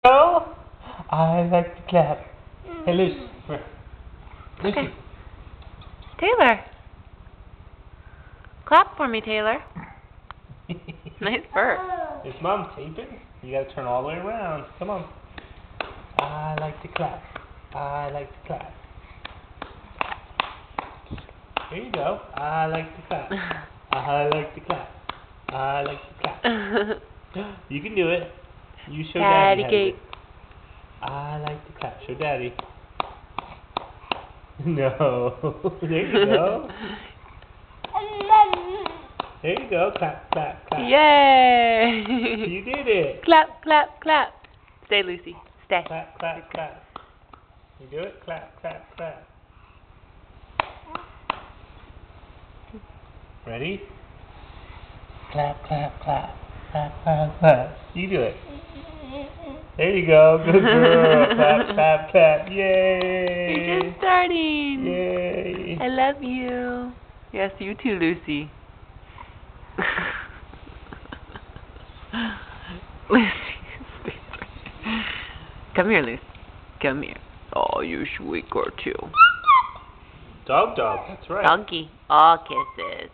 Oh, I like to clap. Hey, Lucy. Come here. Lucy. Okay. Taylor. Clap for me, Taylor. Nice burp. Is Mom taping? You gotta turn all the way around. Come on. I like to clap. I like to clap. There you go. I like to clap. I like to clap. I like to clap. You can do it. You show Daddy how to do it. I like to clap. Show Daddy. No. There you go. There you go. Clap, clap, clap. Yay! You did it. Clap, clap, clap. Stay, Lucy. Stay. Clap, clap, clap. You do it? Clap, clap, clap. Ready? Clap, clap, clap. Clap, clap, clap. You do it. There you go. Good girl. Clap, clap, clap. Yay. You're just starting. Yay. I love you. Yes, you too, Lucy. Lucy. Come here, Lucy. Come here. Oh, you sweet girl too. Dog, that's right. Donkey. All kisses.